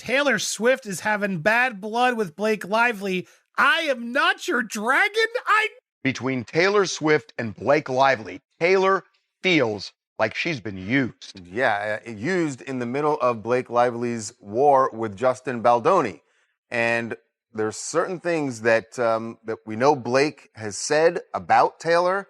Taylor Swift is having bad blood with Blake Lively. I am not your dragon. Between Taylor Swift and Blake Lively, Taylor feels like she's been used. Yeah, used in the middle of Blake Lively's war with Justin Baldoni. And there's certain things that that we know Blake has said about Taylor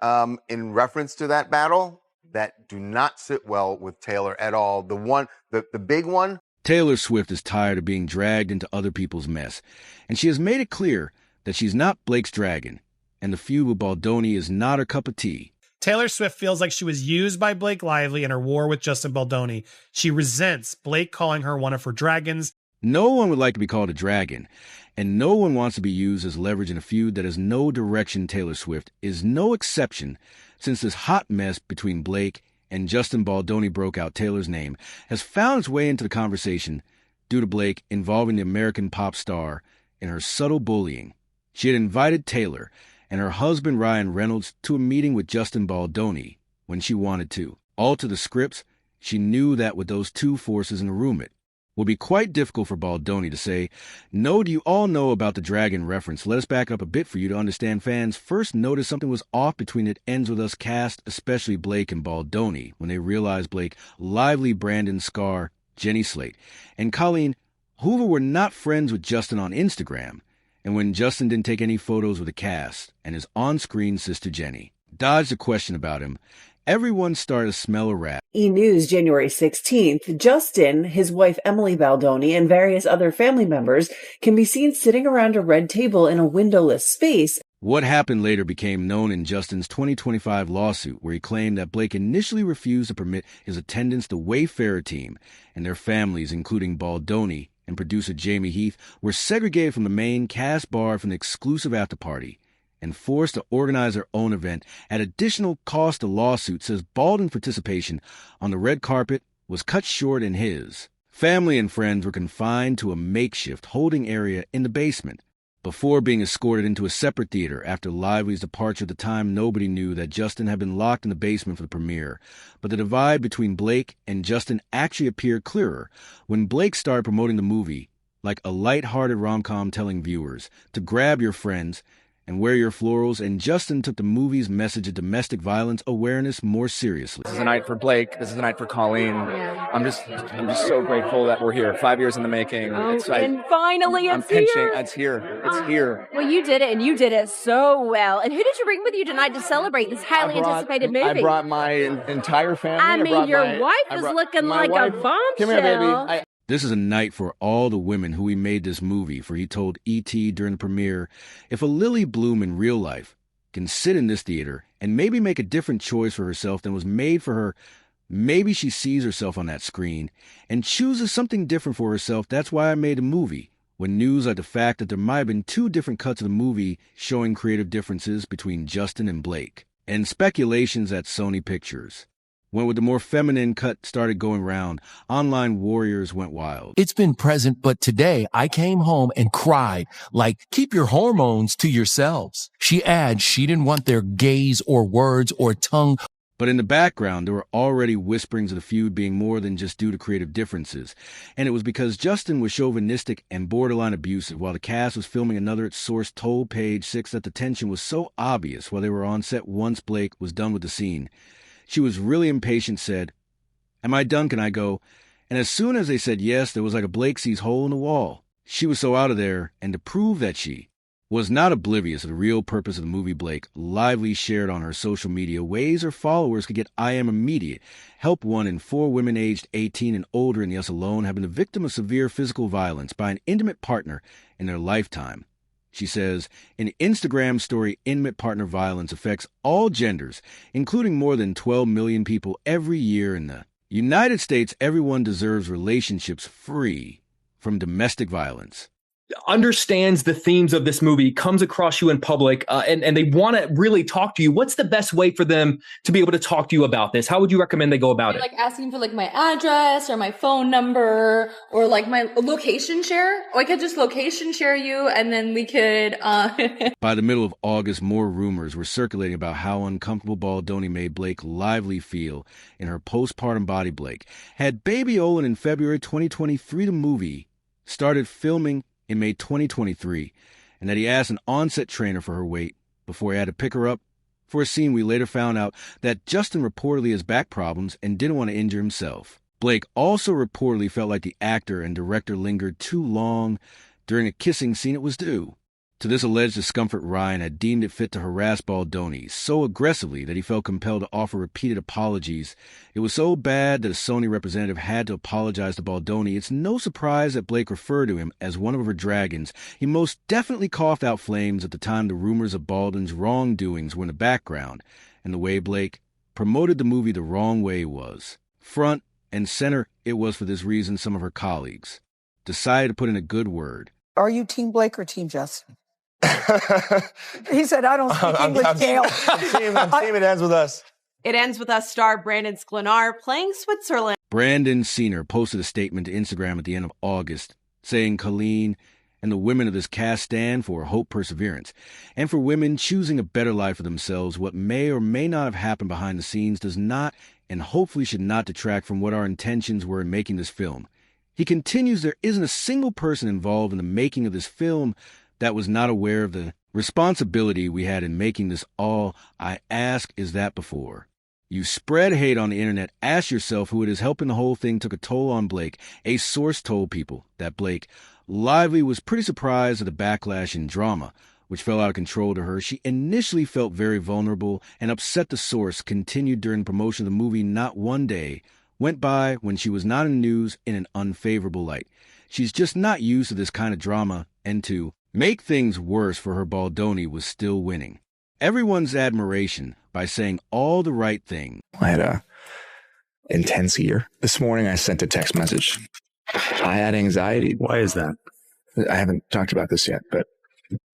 in reference to that battle that do not sit well with Taylor at all. The big one. Taylor Swift is tired of being dragged into other people's mess, and she has made it clear that she's not Blake's dragon, and the feud with Baldoni is not her cup of tea. Taylor Swift feels like she was used by Blake Lively in her war with Justin Baldoni. She resents Blake calling her one of her dragons. No one would like to be called a dragon, and no one wants to be used as leverage in a feud that has no direction. Taylor Swift is no exception, since this hot mess between Blake and Justin Baldoni broke out. Taylor's name has found its way into the conversation due to Blake involving the American pop star in her subtle bullying. She had invited Taylor and her husband Ryan Reynolds to a meeting with Justin Baldoni when she wanted to. Alter the scripts, she knew that with those two forces in the room, it would be quite difficult for Baldoni to say, "No, do you all know about the dragon reference? Let us back up a bit for you to understand." Fans first noticed something was off between It Ends With Us cast, especially Blake and Baldoni, when they realized Blake, Lively, Brandon, Scar, Jenny Slate, and Colleen Hoover were not friends with Justin on Instagram, and when Justin didn't take any photos with the cast and his on-screen sister Jenny dodged a question about him, everyone started to smell a rat. E! News, January 16th, Justin, his wife Emily Baldoni, and various other family members can be seen sitting around a red table in a windowless space. What happened later became known in Justin's 2025 lawsuit, where he claimed that Blake initially refused to permit his attendance. The Wayfarer team and their families, including Baldoni and producer Jamie Heath, were segregated from the main cast bar from the exclusive after-party and forced to organize their own event at additional cost. The lawsuit says Baldwin's participation on the red carpet was cut short and his family and friends were confined to a makeshift holding area in the basement before being escorted into a separate theater. After Lively's departure, at the time nobody knew that Justin had been locked in the basement for the premiere. But the divide between Blake and Justin actually appeared clearer when Blake started promoting the movie like a light-hearted rom-com, telling viewers to grab your friends and wear your florals, and Justin took the movie's message of domestic violence awareness more seriously. This is a night for Blake. This is a night for Colleen. I'm just so grateful that we're here. 5 years in the making. And finally, I'm it's pinching. here. It's here. It's here. Well, you did it, and you did it so well. And who did you bring with you tonight to celebrate this highly anticipated movie? I brought my entire family. I mean, your wife is looking like a bombshell. Come here, baby. This is a night for all the women who we made this movie for. He told E.T. during the premiere, if a Lily Bloom in real life can sit in this theater and maybe make a different choice for herself than was made for her, maybe she sees herself on that screen and chooses something different for herself. That's why I made a movie. When news like the fact that there might have been two different cuts of the movie showing creative differences between Justin and Blake, and speculations at Sony Pictures. When with the more feminine cut started going round, online warriors went wild. It's been present, but today I came home and cried, like, keep your hormones to yourselves. She adds she didn't want their gaze or words or tongue. But in the background, there were already whisperings of the feud being more than just due to creative differences. And it was because Justin was chauvinistic and borderline abusive, while the cast was filming another. Its source told Page 6 that the tension was so obvious while they were on set once Blake was done with the scene. She was really impatient, said, "Am I done? Can I go?" And as soon as they said yes, there was like a Blake sees hole in the wall. She was so out of there, and to prove that she was not oblivious of the real purpose of the movie, Blake Lively shared on her social media ways her followers could get I Am Immediate help. 1 in 4 women aged 18 and older in the U.S. alone have been the victim of severe physical violence by an intimate partner in their lifetime. She says, in the Instagram story, intimate partner violence affects all genders, including more than 12 million people every year in the United States. Everyone deserves relationships free from domestic violence. understands the themes of this movie, comes across you in public, and they want to really talk to you, what's the best way for them to be able to talk to you about this? How would you recommend they go about it? Like asking for like my address or my phone number or like my location share. Or I could just location share you and then we could... By the middle of August, more rumors were circulating about how uncomfortable Baldoni made Blake Lively feel in her postpartum body. Blake had baby Olin in February 2023. The movie started filming in May 2023, and that he asked an on-set trainer for her weight before he had to pick her up for a scene. We later found out that Justin reportedly has back problems and didn't want to injure himself. Blake also reportedly felt like the actor and director lingered too long during a kissing scene it was due. To this alleged discomfort, Ryan had deemed it fit to harass Baldoni so aggressively that he felt compelled to offer repeated apologies. It was so bad that a Sony representative had to apologize to Baldoni. It's no surprise that Blake referred to him as one of her dragons. He most definitely coughed out flames at the time the rumors of Baldwin's wrongdoings were in the background, and the way Blake promoted the movie the wrong way was. Front and center, it was for this reason some of her colleagues decided to put in a good word. Are you Team Blake or Team Justin? He said, I don't speak English, Gail. I'm team it ends with us. It ends with us star Brandon Sklenar playing Switzerland. Brandon Senior posted a statement to Instagram at the end of August saying Colleen and the women of this cast stand for hope, perseverance, and for women choosing a better life for themselves. What may or may not have happened behind the scenes does not and hopefully should not detract from what our intentions were in making this film. He continues, there isn't a single person involved in the making of this film that was not aware of the responsibility we had in making this. All I ask is that before you spread hate on the internet, ask yourself who it is helping the whole thing took a toll on Blake. A source told people that Blake Lively was pretty surprised at the backlash and drama, which fell out of control to her. She initially felt very vulnerable and upset. The source continued during the promotion of the movie. Not one day went by when she was not in the news in an unfavorable light. She's just not used to this kind of drama, and to make things worse for her, Baldoni was still winning everyone's admiration by saying all the right thing. I had a intense year. This morning I sent a text message. I had anxiety. Why is that? I haven't talked about this yet, but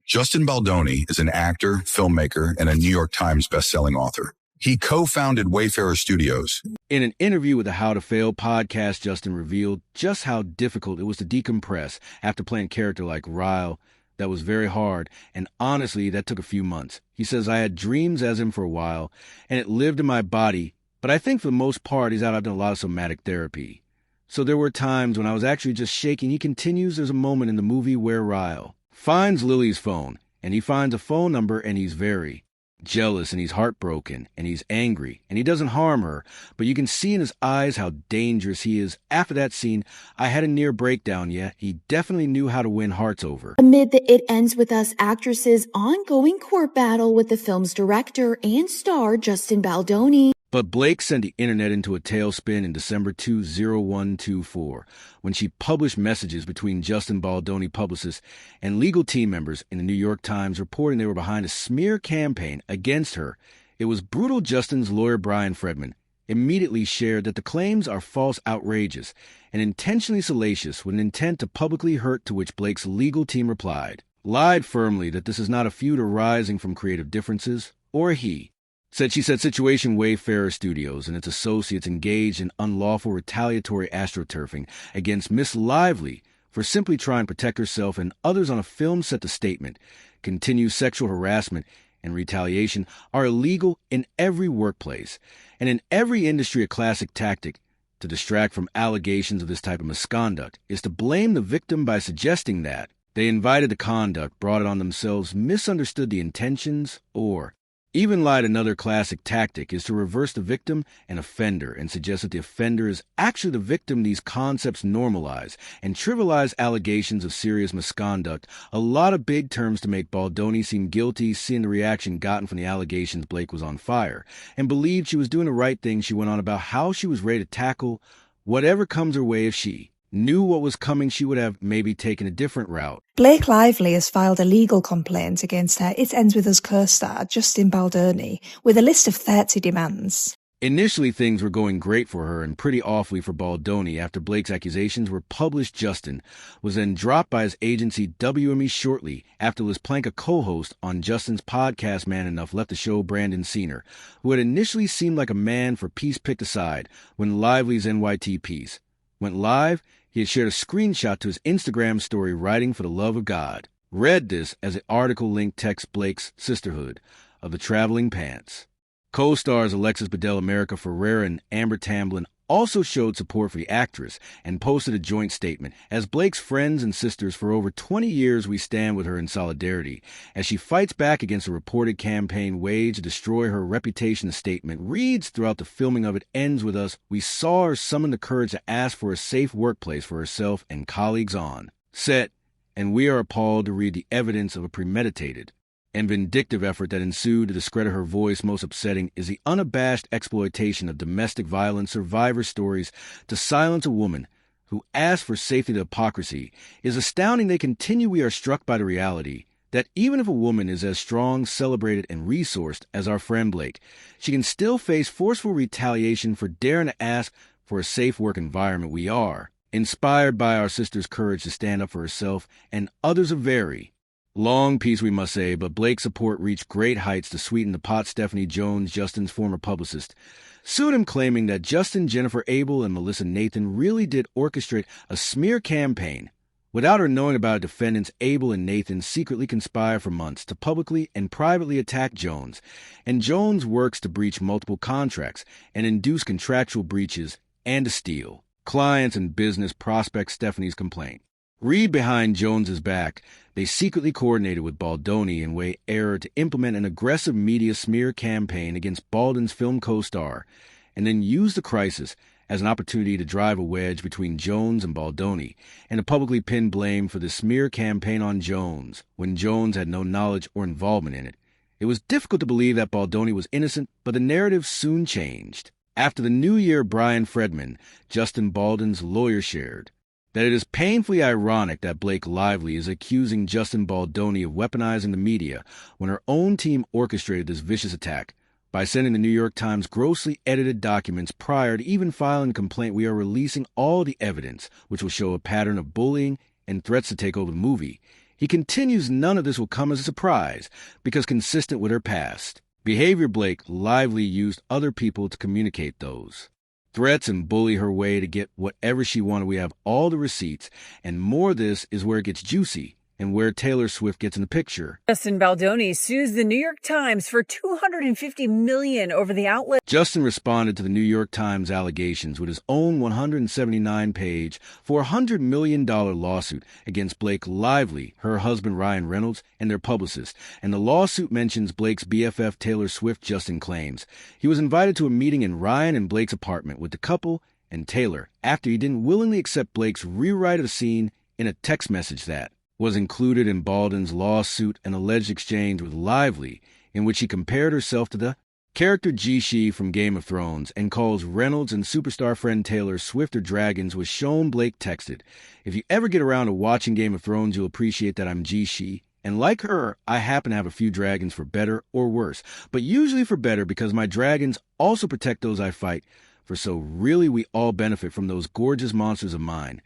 Justin Baldoni is an actor, filmmaker, and a New York Times bestselling author. He co-founded Wayfarer Studios. In an interview with the How to Fail podcast, Justin revealed just how difficult it was to decompress after playing a character like Ryle. That was very hard, and honestly, that took a few months. He says, I had dreams as him for a while, and it lived in my body, but I think for the most part, I've done a lot of somatic therapy. So there were times when I was actually just shaking. He continues, there's a moment in the movie where Ryle finds Lily's phone, and he finds a phone number, and he's very jealous, and he's heartbroken, and he's angry, and he doesn't harm her, but you can see in his eyes how dangerous he is. After that scene, I had a near breakdown. Yet he definitely knew how to win hearts over. Amid the It Ends With Us actress's ongoing court battle with the film's director and star Justin Baldoni. But Blake sent the internet into a tailspin in December 2024 when she published messages between Justin Baldoni publicists and legal team members in the New York Times reporting they were behind a smear campaign against her. It was brutal. Justin's lawyer, Brian Fredman, immediately shared that the claims are false, outrageous, and intentionally salacious with an intent to publicly hurt, to which Blake's legal team replied, lied firmly that this is not a feud arising from creative differences or a he. She said situation Wayfarer Studios and its associates engaged in unlawful retaliatory astroturfing against Miss Lively for simply trying to protect herself and others on a film set. The statement continues, sexual harassment and retaliation are illegal in every workplace and in every industry. A classic tactic to distract from allegations of this type of misconduct is to blame the victim by suggesting that they invited the conduct, brought it on themselves, misunderstood the intentions, or even lied. Another classic tactic is to reverse the victim and offender and suggest that the offender is actually the victim. These concepts normalize and trivialize allegations of serious misconduct. A lot of big terms to make Baldoni seem guilty. Seeing the reaction gotten from the allegations, Blake was on fire and believed she was doing the right thing. She went on about how she was ready to tackle whatever comes her way. If she knew what was coming, she would have maybe taken a different route. Blake Lively has filed a legal complaint against her It Ends With Us co-star Justin Baldoni with a list of 30 demands. Initially, things were going great for her and pretty awfully for Baldoni after Blake's accusations were published. Justin was then dropped by his agency WME shortly after Liz Plank, a co-host on Justin's podcast Man Enough, left the show. Brandon Senior, who had initially seemed like a man for peace picked aside when Lively's NYT piece went live, he had shared a screenshot to his Instagram story writing for the love of God. Read this as an article linked text Blake's sisterhood of the Traveling Pants. Co-stars Alexis Bledel, America Ferrera, and Amber Tamblyn also showed support for the actress and posted a joint statement. As Blake's friends and sisters for over 20 years, we stand with her in solidarity as she fights back against a reported campaign waged to destroy her reputation. The statement reads, throughout the filming of it ends with us. We saw her summon the courage to ask for a safe workplace for herself and colleagues on set, and we are appalled to read the evidence of a premeditated and vindictive effort that ensued to discredit her voice. Most upsetting is the unabashed exploitation of domestic violence survivor stories to silence a woman who asked for safety. The hypocrisy is astounding. They continue. We are struck by the reality that even if a woman is as strong, celebrated, and resourced as our friend Blake, she can still face forceful retaliation for daring to ask for a safe work environment. We are inspired by our sister's courage to stand up for herself and others. A very long piece, we must say, but Blake's support reached great heights to sweeten the pot. Stephanie Jones, Justin's former publicist, sued him, claiming that Justin, Jennifer Abel, and Melissa Nathan really did orchestrate a smear campaign. Without her knowing about it, defendants Abel and Nathan secretly conspired for months to publicly and privately attack Jones, and Jones works to breach multiple contracts and induce contractual breaches and to steal clients and business prospects. Stephanie's complaint read, behind Jones's back, they secretly coordinated with Baldoni and Way Error to implement an aggressive media smear campaign against Baldwin's film co-star, and then used the crisis as an opportunity to drive a wedge between Jones and Baldoni, and to publicly pin blame for the smear campaign on Jones when Jones had no knowledge or involvement in it. It was difficult to believe that Baldoni was innocent, but the narrative soon changed. After the new year, Brian Fredman, Justin Baldwin's lawyer, shared that it is painfully ironic that Blake Lively is accusing Justin Baldoni of weaponizing the media when her own team orchestrated this vicious attack by sending the New York Times grossly edited documents prior to even filing a complaint. We are releasing all the evidence which will show a pattern of bullying and threats to take over the movie. He continues, none of this will come as a surprise because consistent with her past behavior, Blake Lively used other people to communicate those threats and bully her way to get whatever she wanted. We have all the receipts, and more. This is where it gets juicy and where Taylor Swift gets in the picture. Justin Baldoni sues the New York Times for $250 million over the outlet. Justin responded to the New York Times allegations with his own 179-page, $400 million lawsuit against Blake Lively, her husband Ryan Reynolds, and their publicist. And the lawsuit mentions Blake's BFF Taylor Swift. Justin claims he was invited to a meeting in Ryan and Blake's apartment with the couple and Taylor after he didn't willingly accept Blake's rewrite of the scene in a text message that was included in Baldwin's lawsuit, an alleged exchange with Lively in which he compared herself to the character Ji from Game of Thrones and calls Reynolds and superstar friend Taylor Swift or dragons. Was shown. Blake texted, "If you ever get around to watching Game of Thrones, you'll appreciate that I'm Ji, and like her, I happen to have a few dragons for better or worse, but usually for better because my dragons also protect those I fight for, so really we all benefit from those gorgeous monsters of mine.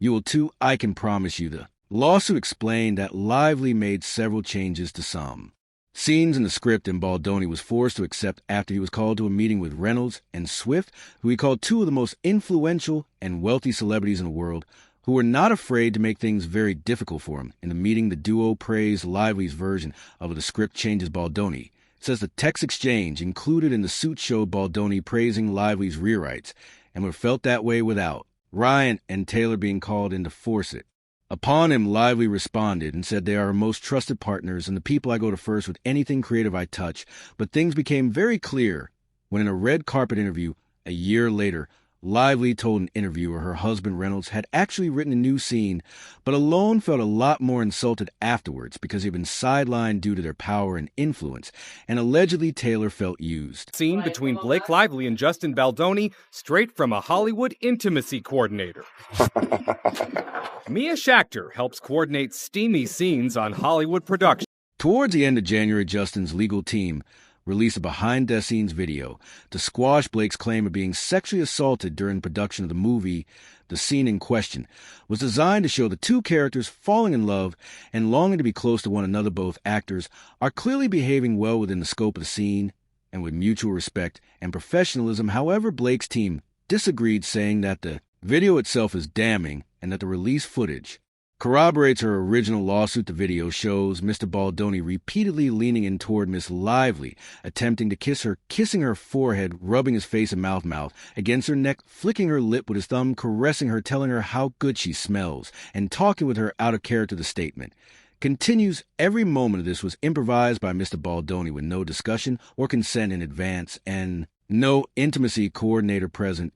You will too, I can promise you." The lawsuit explained that Lively made several changes to some scenes in the script, and Baldoni was forced to accept after he was called to a meeting with Reynolds and Swift, who he called two of the most influential and wealthy celebrities in the world, who were not afraid to make things very difficult for him. In the meeting, the duo praised Lively's version of the script changes Baldoni. It says the text exchange included in the suit showed Baldoni praising Lively's rewrites, and were felt that way without Ryan and Taylor being called in to force it upon him. Lively responded and said they are our most trusted partners and the people I go to first with anything creative I touch. But things became very clear when, in a red carpet interview a year later, Lively told an interviewer her husband Reynolds had actually written a new scene, but alone felt a lot more insulted afterwards because he had been sidelined due to their power and influence, and allegedly Taylor felt used. Scene between Blake Lively and Justin Baldoni, straight from a Hollywood intimacy coordinator. Mia Schachter helps coordinate steamy scenes on Hollywood productions. Towards the end of January, Justin's legal team released a behind-the-scenes video to squash Blake's claim of being sexually assaulted during production of the movie. The scene in question was designed to show the two characters falling in love and longing to be close to one another. Both actors are clearly behaving well within the scope of the scene and with mutual respect and professionalism. However, Blake's team disagreed, saying that the video itself is damning and that the released footage corroborates her original lawsuit. The video shows Mr. Baldoni repeatedly leaning in toward Miss Lively, attempting to kiss her, kissing her forehead, rubbing his face and mouth against her neck, flicking her lip with his thumb, caressing her, telling her how good she smells, and talking with her out of character. The statement continues, every moment of this was improvised by Mr. Baldoni with no discussion or consent in advance and no intimacy coordinator present.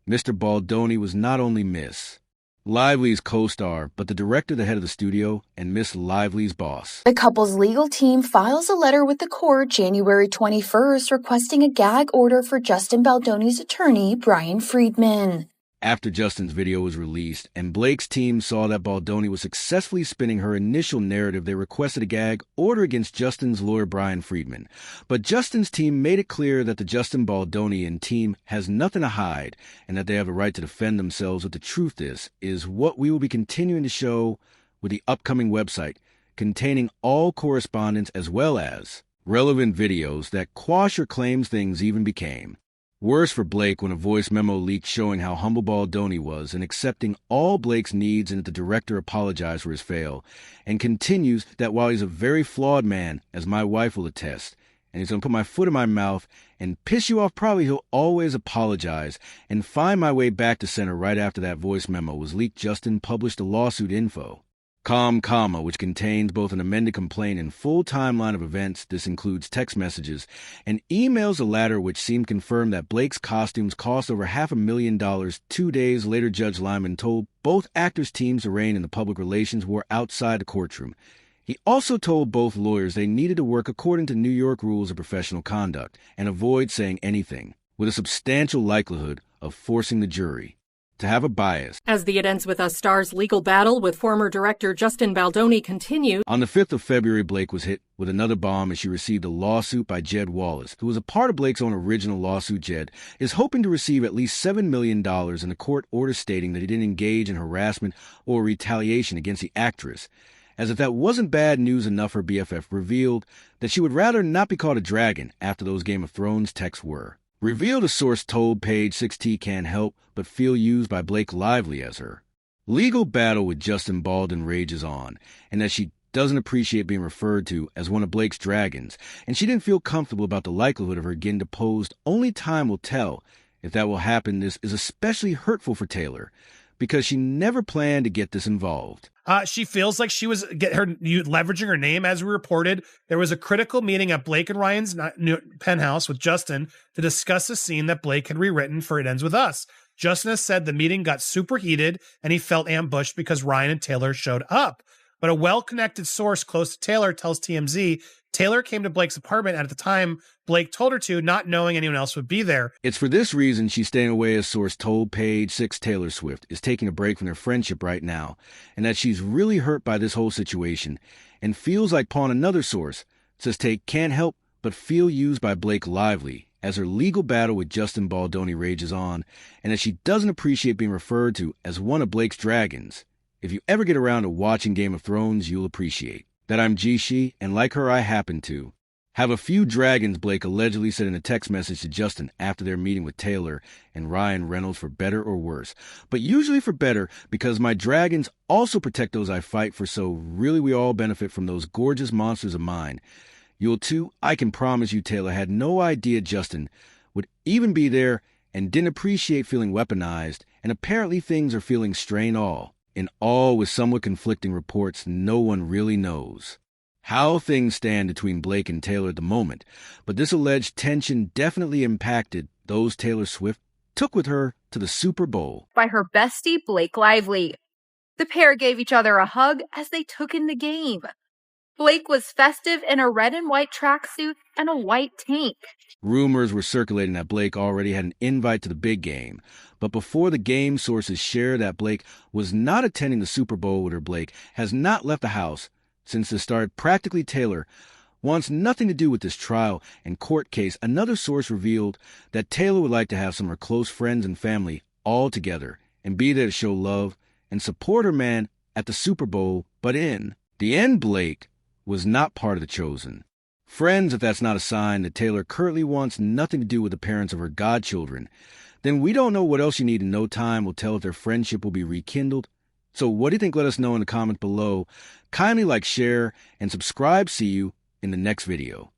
Mr. Baldoni was not only Miss Lively's co-star, but the director, the head of the studio, and Miss Lively's boss. The couple's legal team files a letter with the court January 21st requesting a gag order for Justin Baldoni's attorney, Brian Friedman. After Justin's video was released and Blake's team saw that Baldoni was successfully spinning her initial narrative, they requested a gag order against Justin's lawyer, Brian Friedman. But Justin's team made it clear that the Justin Baldoni and team has nothing to hide and that they have a right to defend themselves. What the truth is what we will be continuing to show with the upcoming website, containing all correspondence as well as relevant videos that quash her claims. Things even became worse for Blake when a voice memo leaked showing how humble Baldoni was and accepting all Blake's needs, and that the director apologized for his fail, and continues that while he's a very flawed man, as my wife will attest, and he's going to put my foot in my mouth and piss you off, probably he'll always apologize and find my way back to center. Right after that voice memo was leaked, Justin published a lawsuit info, which contains both an amended complaint and full timeline of events. This includes text messages and emails, the latter which seem to confirm that Blake's costumes cost over $500,000. 2 days later, Judge Lyman told both actors' teams to rein in the public relations war outside the courtroom. He also told both lawyers they needed to work according to New York rules of professional conduct and avoid saying anything with a substantial likelihood of forcing the jury to have a bias. As the It Ends With Us star's legal battle with former director Justin Baldoni continued. On the 5th of February, Blake was hit with another bomb as she received a lawsuit by Jed Wallace, who was a part of Blake's own original lawsuit. Jed is hoping to receive at least $7 million in a court order stating that he didn't engage in harassment or retaliation against the actress. As if that wasn't bad news enough, her BFF revealed that she would rather not be called a dragon after those Game of Thrones texts were revealed. A source told Page 6T can't help but feel used by Blake Lively as her legal battle with Justin Baldoni rages on, and that she doesn't appreciate being referred to as one of Blake's dragons, and she didn't feel comfortable about the likelihood of her getting deposed. Only time will tell if that will happen. This is especially hurtful for Taylor because she never planned to get this involved. She feels like she was leveraging her name. As we reported, there was a critical meeting at Blake and Ryan's penthouse with Justin to discuss a scene that Blake had rewritten for It Ends With Us. Justin has said the meeting got super heated and he felt ambushed because Ryan and Taylor showed up. But a well-connected source close to Taylor tells TMZ Taylor came to Blake's apartment at the time Blake told her to, not knowing anyone else would be there. It's for this reason she's staying away, a source told Page 6. Taylor Swift is taking a break from their friendship right now, and that she's really hurt by this whole situation and feels like pawn. Another source says Tate can't help but feel used by Blake Lively as her legal battle with Justin Baldoni rages on, and that she doesn't appreciate being referred to as one of Blake's dragons. If you ever get around to watching Game of Thrones, you'll appreciate that I'm Jishi, and like her, I happen to have a few dragons, Blake allegedly said in a text message to Justin after their meeting with Taylor and Ryan Reynolds, for better or worse. But usually for better, because my dragons also protect those I fight for, so really we all benefit from those gorgeous monsters of mine. You'll too. I can promise you, Taylor had no idea Justin would even be there and didn't appreciate feeling weaponized, and apparently things are feeling strained in all with somewhat conflicting reports. No one really knows how things stand between Blake and Taylor at the moment, but this alleged tension definitely impacted those Taylor Swift took with her to the Super Bowl. By her bestie, Blake Lively. The pair gave each other a hug as they took in the game. Blake was festive in a red and white tracksuit and a white tank. Rumors were circulating that Blake already had an invite to the big game, but before the game, sources shared that Blake was not attending the Super Bowl with her. Blake has not left the house since the start. Practically, Taylor wants nothing to do with this trial and court case. Another source revealed that Taylor would like to have some of her close friends and family all together and be there to show love and support her man at the Super Bowl. But in the end, Blake was not part of the chosen. Friends, if that's not a sign that Taylor currently wants nothing to do with the parents of her godchildren, then we don't know what else you need to know. Time will tell if their friendship will be rekindled. So what do you think? Let us know in the comments below. Kindly like, share, and subscribe. See you in the next video.